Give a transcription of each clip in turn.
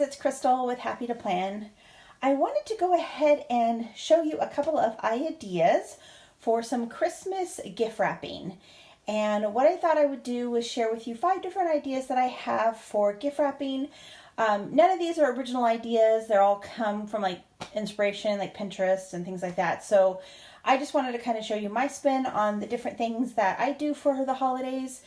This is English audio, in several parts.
it's Crystal with Happy to Plan. I wanted to go ahead and show you a couple of ideas for some Christmas gift wrapping. And what I thought I would do was share with you 5 different ideas that I have for gift wrapping. None of these are original ideas. They're all come from like inspiration, like Pinterest and things like that. So I just wanted to kind of show you my spin on the different things that I do for the holidays.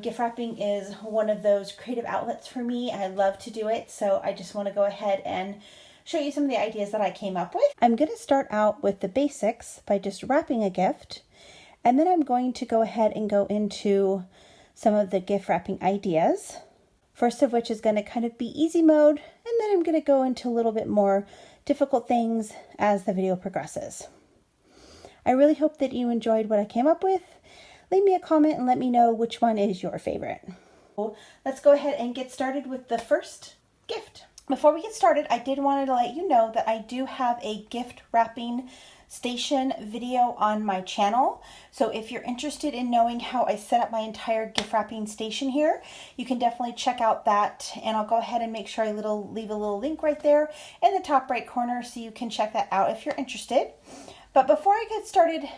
Gift wrapping is one of those creative outlets for me. I love to do it. So I just want to go ahead and show you some of the ideas that I came up with. I'm going to start out with the basics by just wrapping a gift. And then I'm going to go ahead and go into some of the gift wrapping ideas. First of which is going to kind of be easy mode. And then I'm going to go into a little bit more difficult things as the video progresses. I really hope that you enjoyed what I came up with. Leave me a comment and let me know which one is your favorite. Let's go ahead and get started with the first gift. Before we get started, I did want to let you know that I do have a gift wrapping station video on my channel. So if you're interested in knowing how I set up my entire gift wrapping station here, you can definitely check out that. And I'll go ahead and make sure I leave a little link right there in the top right corner so you can check that out if you're interested. But before I get started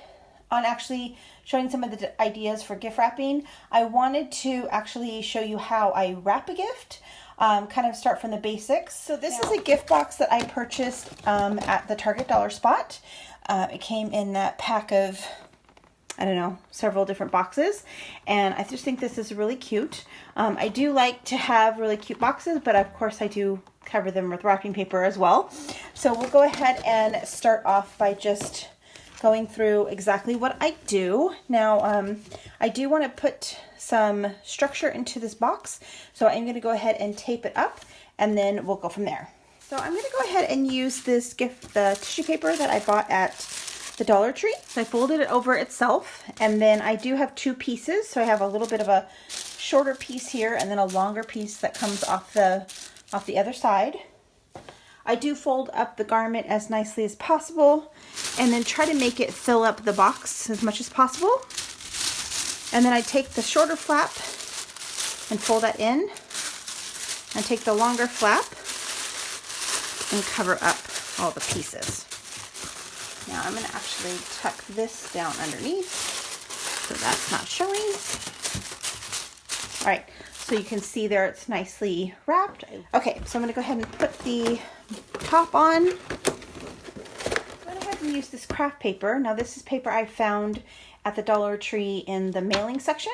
on actually showing some of the ideas for gift wrapping, I wanted to actually show you how I wrap a gift, kind of start from the basics. So this is a gift box that I purchased at the Target Dollar Spot. It came in that pack of, I don't know, several different boxes, and I just think this is really cute. I do like to have really cute boxes, but of course I do cover them with wrapping paper as well. So we'll go ahead and start off by just going through exactly what I do. Now, I do want to put some structure into this box, so I'm going to go ahead and tape it up, and then we'll go from there. So I'm going to go ahead and use this the tissue paper that I bought at the Dollar Tree. So I folded it over itself, and then I do have 2 pieces, so I have a little bit of a shorter piece here, and then a longer piece that comes off the other side. I do fold up the garment as nicely as possible and then try to make it fill up the box as much as possible. And then I take the shorter flap and fold that in and take the longer flap and cover up all the pieces. Now I'm going to actually tuck this down underneath so that's not showing. All right, so you can see there it's nicely wrapped. Okay, so I'm going to go ahead and put the top on. I'm going to go ahead and use this craft paper. Now this is paper I found at the Dollar Tree in the mailing section.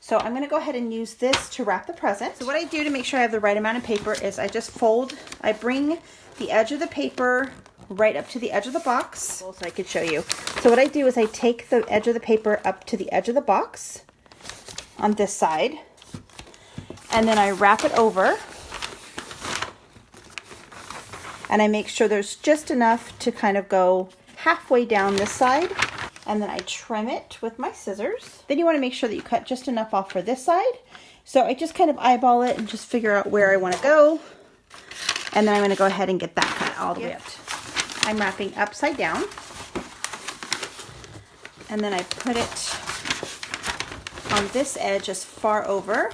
So I'm going to go ahead and use this to wrap the present. So what I do to make sure I have the right amount of paper is I bring the edge of the paper right up to the edge of the box so I could show you. So what I do is I take the edge of the paper up to the edge of the box on this side, and then I wrap it over, and I make sure there's just enough to kind of go halfway down this side, and then I trim it with my scissors. Then you want to make sure that you cut just enough off for this side. So I just kind of eyeball it and just figure out where I want to go, and then I'm going to go ahead and get that cut all the way up. I'm wrapping upside down, and then I put it on this edge as far over,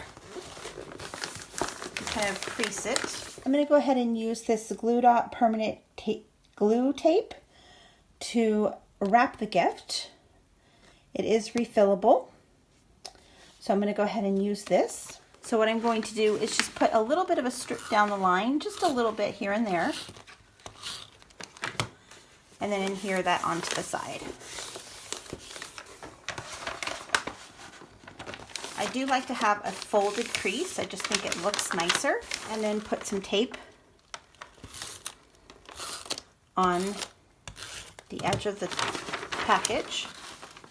kind of crease it. I'm going to go ahead and use this Glue Dot permanent glue tape to wrap the gift. It is refillable, so I'm going to go ahead and use this. So what I'm going to do is just put a little bit of a strip down the line, just a little bit here and there, and then adhere that onto the side. I do like to have a folded crease. I just think it looks nicer. And then put some tape on the edge of the package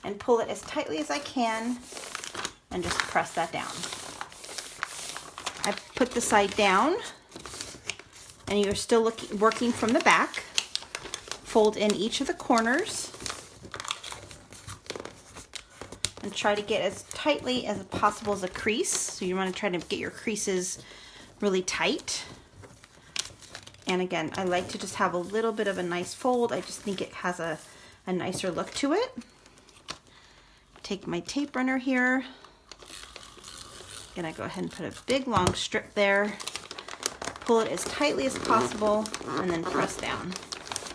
and pull it as tightly as I can and just press that down. I put the side down, and you're still working from the back. Fold in each of the corners and try to get as tightly as possible as a crease. So you want to try to get your creases really tight. And again, I like to just have a little bit of a nice fold. I just think it has a nicer look to it. Take my tape runner here. Gonna go ahead and put a big long strip there. pull it as tightly as possible and then press down.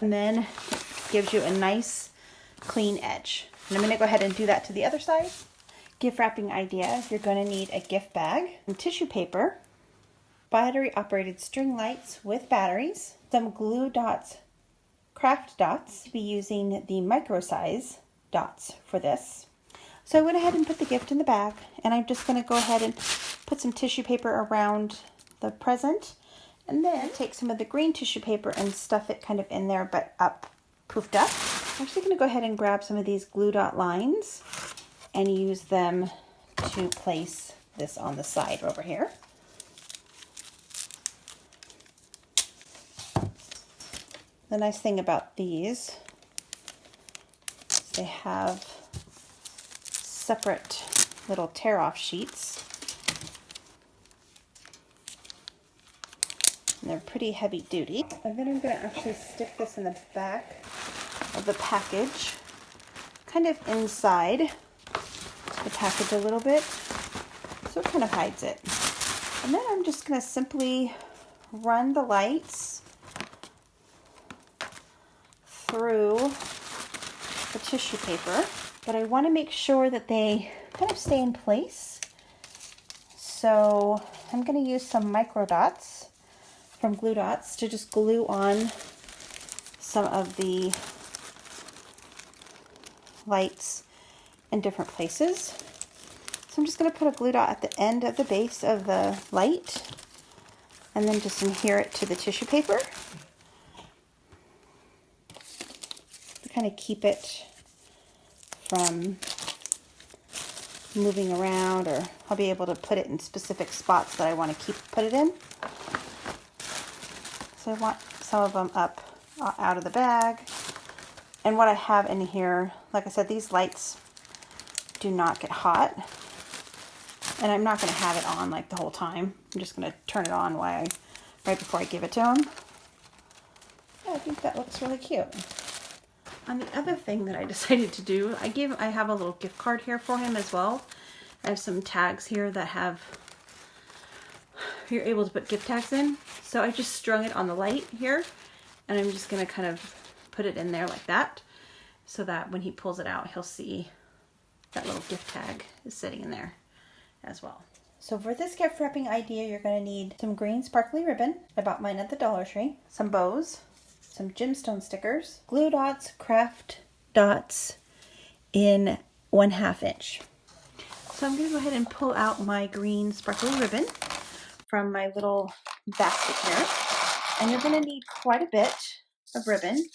And then it gives you a nice clean edge. And I'm going to go ahead and do that to the other side. Gift wrapping idea, you're going to need a gift bag, some tissue paper, battery operated string lights with batteries, some glue dots, craft dots. I'll be using the micro size dots for this. So I went ahead and put the gift in the bag, and I'm just going to go ahead and put some tissue paper around the present, and then take some of the green tissue paper and stuff it kind of in there, but up, poofed up. I'm actually going to go ahead and grab some of these glue dot lines and use them to place this on the side over here. The nice thing about these is they have separate little tear-off sheets. And they're pretty heavy duty. And then I'm going to actually stick this in the back of the package, kind of inside the package a little bit, so it kind of hides it. And then I'm just going to simply run the lights through the tissue paper, but I want to make sure that they kind of stay in place. So I'm going to use some micro dots from Glue Dots to just glue on some of the lights in different places. So I'm just going to put a glue dot at the end of the base of the light and then just adhere it to the tissue paper to kind of keep it from moving around, or I'll be able to put it in specific spots that I want to put it in. So I want some of them up out of the bag. And what I have in here, like I said, these lights do not get hot. And I'm not going to have it on like the whole time. I'm just going to turn it on right before I give it to him. Yeah, I think that looks really cute. And the other thing that I decided to do, I have a little gift card here for him as well. I have some tags here that have, you're able to put gift tags in. So I just strung it on the light here, and I'm just going to kind of put it in there like that, so that when he pulls it out, he'll see that little gift tag is sitting in there as well. So for this gift wrapping idea, you're going to need some green sparkly ribbon. I bought mine at the Dollar Tree. Some bows, some gemstone stickers, glue dots, craft dots in 1/2 inch. So I'm going to go ahead and pull out my green sparkly ribbon from my little basket here. And you're going to need quite a bit of ribbon.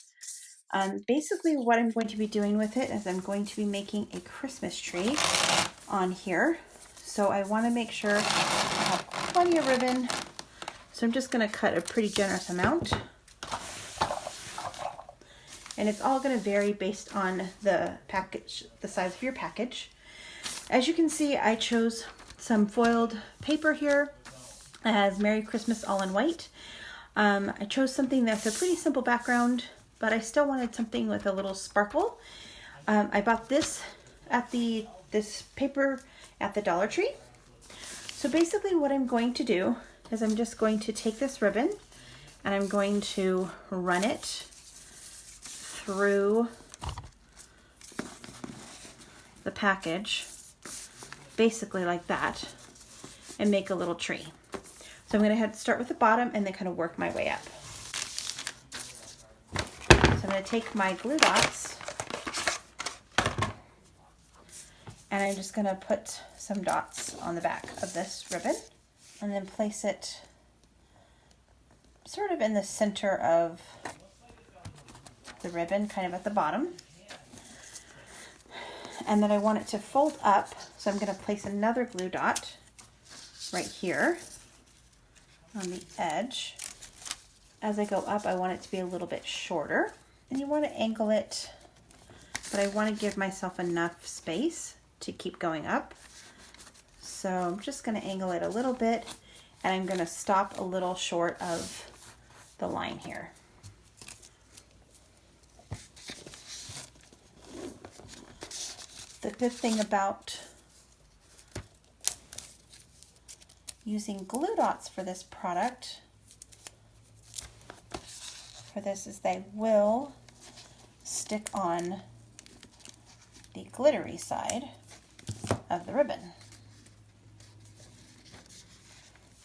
Basically what I'm going to be doing with it is I'm going to be making a Christmas tree on here. So I want to make sure I have plenty of ribbon. So I'm just going to cut a pretty generous amount. And it's all going to vary based on the package, the size of your package. As you can see, I chose some foiled paper here. It has Merry Christmas all in white. I chose something that's a pretty simple background, but I still wanted something with a little sparkle. I bought this paper at the Dollar Tree. So basically what I'm going to do is I'm just going to take this ribbon and I'm going to run it through the package, basically like that, and make a little tree. So I'm going to start with the bottom and then kind of work my way up. So I'm going to take my glue dots and I'm just going to put some dots on the back of this ribbon and then place it sort of in the center of the ribbon, kind of at the bottom. And then I want it to fold up, so I'm going to place another glue dot right here on the edge. As I go up, I want it to be a little bit shorter. And you want to angle it, but I want to give myself enough space to keep going up. So I'm just going to angle it a little bit, and I'm going to stop a little short of the line here. The good thing about using glue dots for this product for this is they will stick on the glittery side of the ribbon.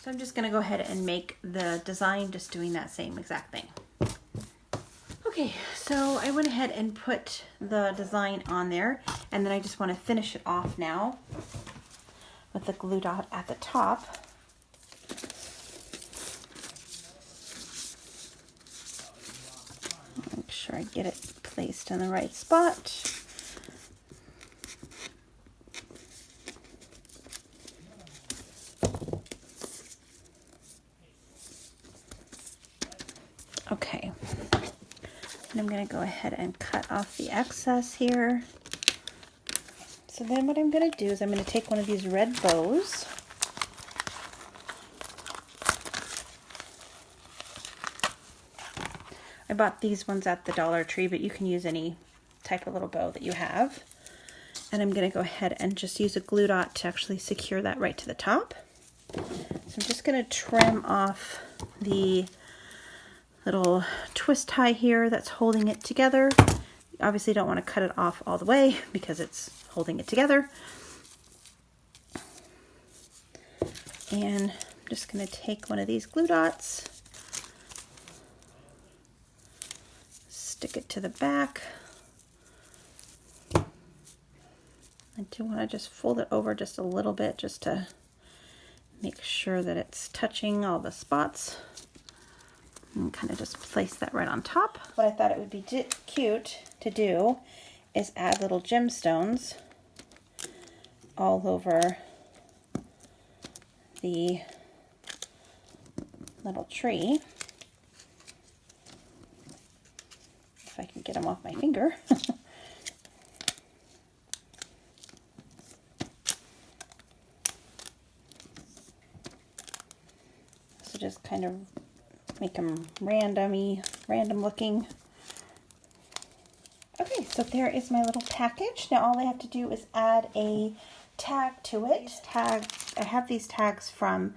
So I'm just going to go ahead and make the design just doing that same exact thing. Okay, so I went ahead and put the design on there, and then I just want to finish it off now with the glue dot at the top. Make sure I get it placed in the right spot. Okay, and I'm going to go ahead and cut off the excess here. So then what I'm going to do is I'm going to take one of these red bows. I bought these ones at the Dollar Tree, but you can use any type of little bow that you have. And I'm going to go ahead and just use a glue dot to actually secure that right to the top. So I'm just going to trim off the little twist tie here that's holding it together. You obviously don't want to cut it off all the way because it's holding it together. And I'm just going to take one of these glue dots, stick it to the back. I do want to just fold it over just a little bit just to make sure that it's touching all the spots. And kind of just place that right on top. What I thought it would be cute to do is add little gemstones all over the little tree. If I can get them off my finger. So just kind of make them random looking. Okay, so there is my little package. Now all I have to do is add a tag to it. I have these tags from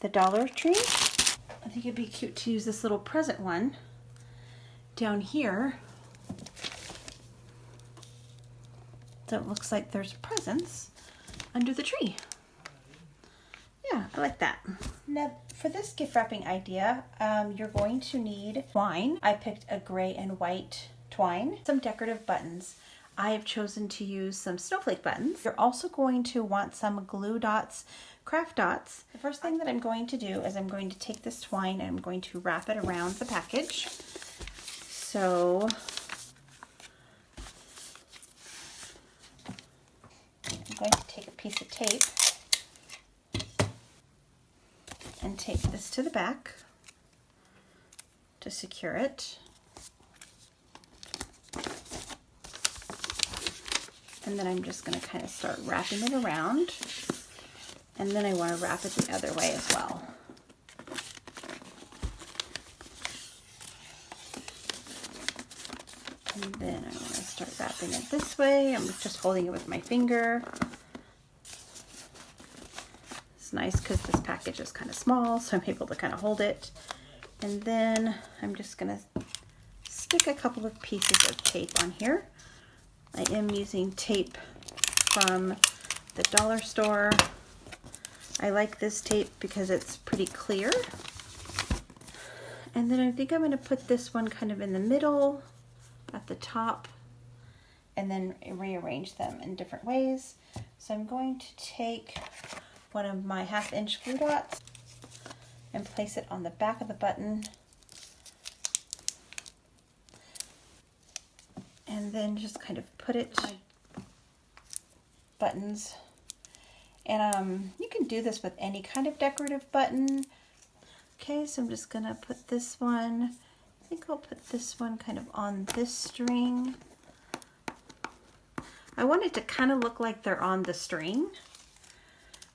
the Dollar Tree. I think it'd be cute to use this little present one down here. So it looks like there's presents under the tree. Yeah, I like that. Now, for this gift wrapping idea, you're going to need twine. I picked a gray and white twine, some decorative buttons. I have chosen to use some snowflake buttons. You're also going to want some glue dots, craft dots. The first thing that I'm going to do is I'm going to take this twine and I'm going to wrap it around the package. So I'm going to take a piece of tape and tape this to the back to secure it. And then I'm just going to kind of start wrapping it around. And then I want to wrap it the other way as well. And then I want to start wrapping it this way. I'm just holding it with my finger. It's nice because this package is kind of small, so I'm able to kind of hold it. And then I'm just going to stick a couple of pieces of tape on here. I am using tape from the dollar store. I like this tape because it's pretty clear. And then I think I'm going to put this one kind of in the middle at the top and then rearrange them in different ways. So I'm going to take one of my 1/2 inch glue dots and place it on the back of the button. And then just kind of put it on buttons. And you can do this with any kind of decorative button. Okay, so I'm just gonna put this one, I think I'll put this one kind of on this string. I want it to kind of look like they're on the string.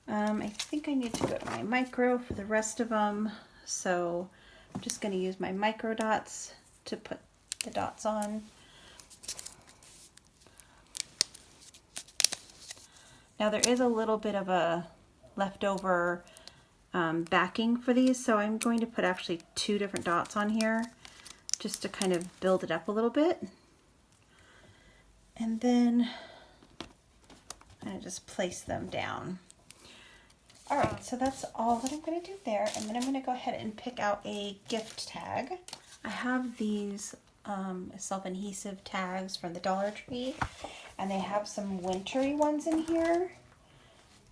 I think I need to go to my micro for the rest of them. So I'm just gonna use my micro dots to put the dots on. Now there is a little bit of a leftover backing for these, so I'm going to put actually 2 different dots on here. just to kind of build it up a little bit. And then kind of just place them down. All right, so that's all that I'm going to do there. And then I'm going to go ahead and pick out a gift tag. I have these self-adhesive tags from the Dollar Tree, and they have some wintry ones in here.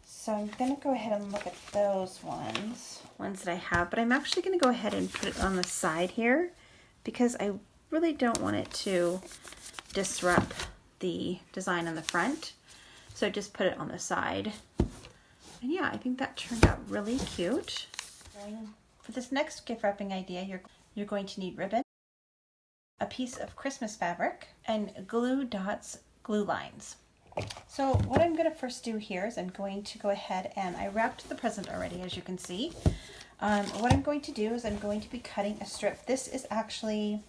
So I'm going to go ahead and look at those ones that I have, but I'm actually going to go ahead and put it on the side here because I really don't want it to disrupt the design on the front. So just put it on the side. And yeah, I think that turned out really cute. For this next gift wrapping idea, you're going to need ribbon, a piece of Christmas fabric, and glue dots, glue lines. So what I'm going to first do here is I'm going to go ahead and I wrapped the present already, as you can see. What I'm going to do is I'm going to be cutting a strip. This is actually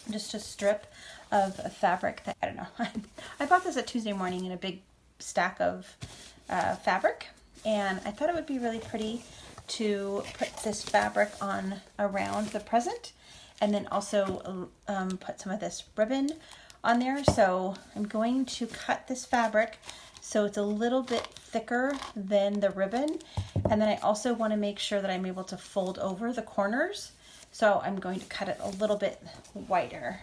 just a strip of fabric that, I don't know, I bought this at Tuesday morning in a big stack of fabric, and I thought it would be really pretty to put this fabric on around the present, and then also put some of this ribbon on there. So I'm going to cut this fabric so it's a little bit thicker than the ribbon, and then I also want to make sure that I'm able to fold over the corners, so I'm going to cut it a little bit wider.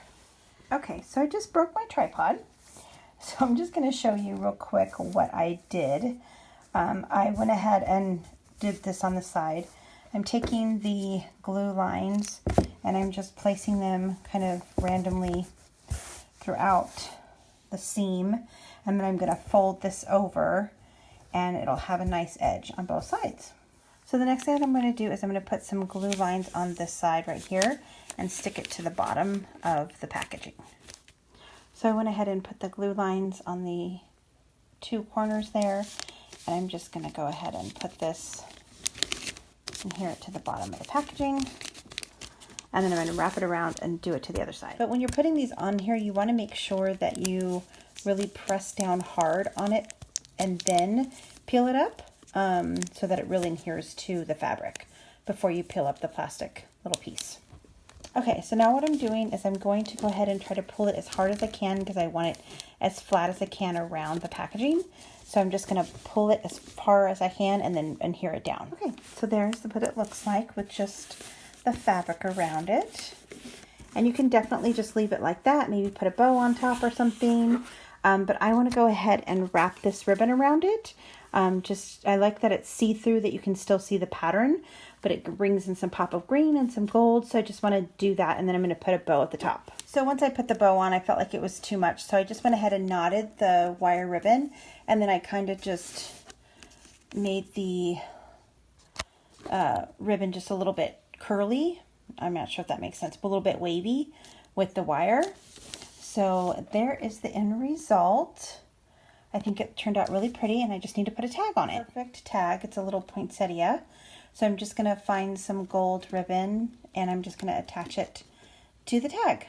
Okay, so I just broke my tripod, so I'm just going to show you real quick what I did. I went ahead and did this on the side. I'm taking the glue lines and I'm just placing them kind of randomly throughout the seam, and then I'm going to fold this over and it'll have a nice edge on both sides. So the next thing that I'm going to do is I'm going to put some glue lines on this side right here and stick it to the bottom of the packaging. So I went ahead and put the glue lines on the two corners there, and I'm just going to go ahead and put this and adhere it to the bottom of the packaging, and then I'm going to wrap it around and do it to the other side. But when you're putting these on here, you want to make sure that you really press down hard on it and then peel it up so that it really adheres to the fabric before you peel up the plastic little piece. Okay, so now what I'm doing is I'm going to go ahead and try to pull it as hard as I can because I want it as flat as I can around the packaging. So I'm just going to pull it as far as I can and then adhere it down. Okay, so there's what it looks like with just the fabric around it. And you can definitely just leave it like that, maybe put a bow on top or something. But I want to go ahead and wrap this ribbon around it. I like that it's see-through, that you can still see the pattern, but it brings in some pop of green and some gold. So I just want to do that, and then I'm going to put a bow at the top. So once I put the bow on, I felt like it was too much. So I just went ahead and knotted the wire ribbon, and then I kind of just made the ribbon just a little bit curly. I'm not sure if that makes sense, but a little bit wavy with the wire. So there is the end result. I think it turned out really pretty, and I just need to put a tag on it. Perfect tag. It's a little poinsettia. So I'm just going to find some gold ribbon, and I'm just going to attach it to the tag.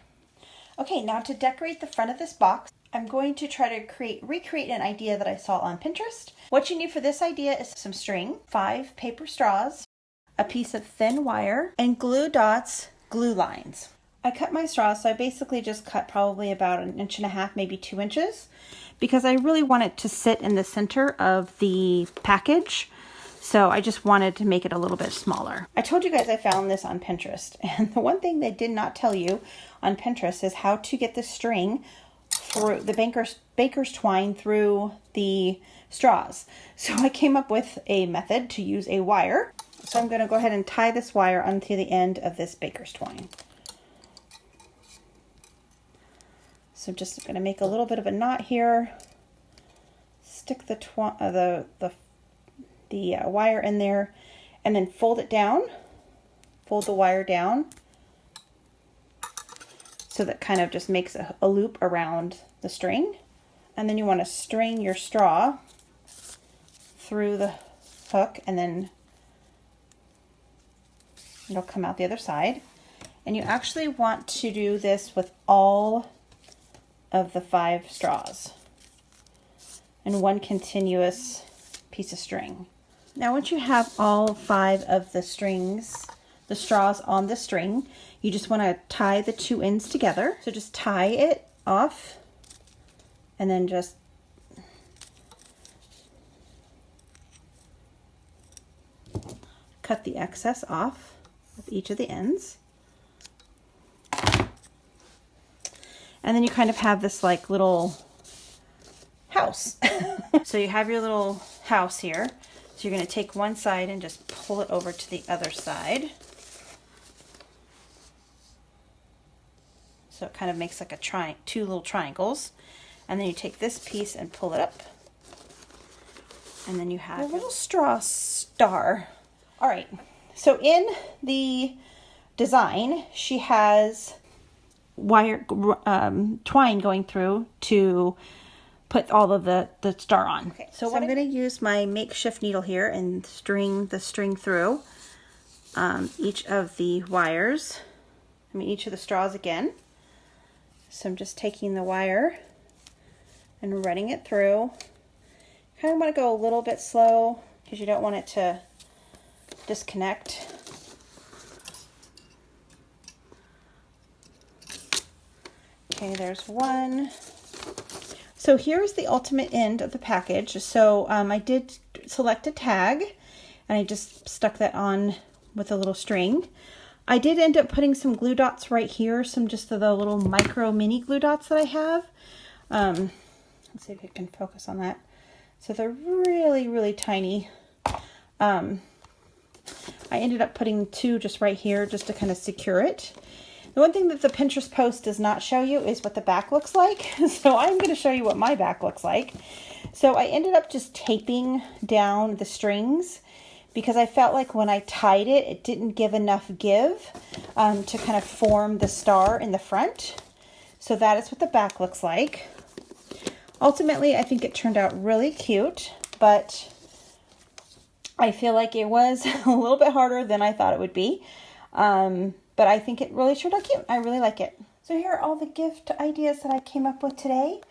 Okay, now to decorate the front of this box, I'm going to try to recreate an idea that I saw on Pinterest. What you need for this idea is some string, 5 paper straws, a piece of thin wire, and glue dots, glue lines. I cut my straws, so I basically just cut probably about 1.5 inches, maybe 2 inches, because I really want it to sit in the center of the package. So I just wanted to make it a little bit smaller. I told you guys I found this on Pinterest, and the one thing they did not tell you on Pinterest is how to get the string through the baker's twine through the straws. So I came up with a method to use a wire. So I'm going to go ahead and tie this wire onto the end of this baker's twine. So just going to make a little bit of a knot here, stick the wire in there, and then fold it down, fold the wire down, so that kind of just makes a loop around the string. And then you want to string your straw through the hook, and then it'll come out the other side. And you actually want to do this with all of the 5 straws and one continuous piece of string. Now once you have all 5 of the strings the straws on the string. You just want to tie the two ends together. So just tie it off and then just cut the excess off with each of the ends. And then you kind of have this like little house. So you have your little house here. So you're going to take one side and just pull it over to the other side. So it kind of makes like a two little triangles. And then you take this piece and pull it up. And then you have a little straw star. All right, so in the design, she has wire twine going through to put all of the star on. Okay, so I'm going to use my makeshift needle here and string the string through each of the wires. Each of the straws again. So I'm just taking the wire and running it through. Kind of want to go a little bit slow because you don't want it to disconnect. Okay, there's one. So here's the ultimate end of the package. So I did select a tag and I just stuck that on with a little string. I did end up putting some glue dots right here, some just the little micro mini glue dots that I have. Let's see if I can focus on that. So they're really, really tiny. I ended up putting two just right here just to kind of secure it. The one thing that the Pinterest post does not show you is what the back looks like. So I'm going to show you what my back looks like. So I ended up just taping down the strings because I felt like when I tied it, it didn't give enough give to kind of form the star in the front. So that is what the back looks like. Ultimately, I think it turned out really cute, but I feel like it was a little bit harder than I thought it would be. But I think it really turned out cute. I really like it. So here are all the gift ideas that I came up with today.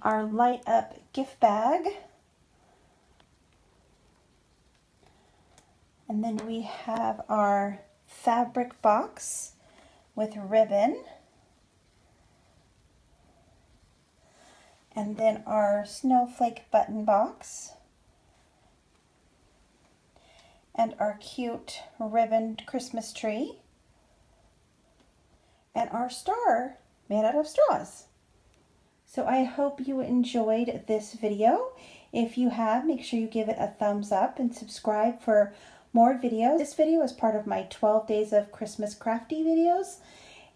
Our light up gift bag. And then we have our fabric box with ribbon. And then our snowflake button box. And our cute ribboned Christmas tree. And our star made out of straws. So I hope you enjoyed this video. If you have, make sure you give it a thumbs up and subscribe for more videos. This video is part of my 12 days of Christmas crafty videos.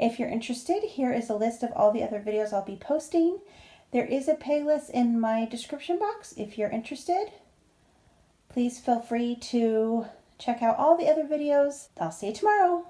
If you're interested, here is a list of all the other videos I'll be posting. There is a playlist in my description box if you're interested. Please feel free to check out all the other videos. I'll see you tomorrow.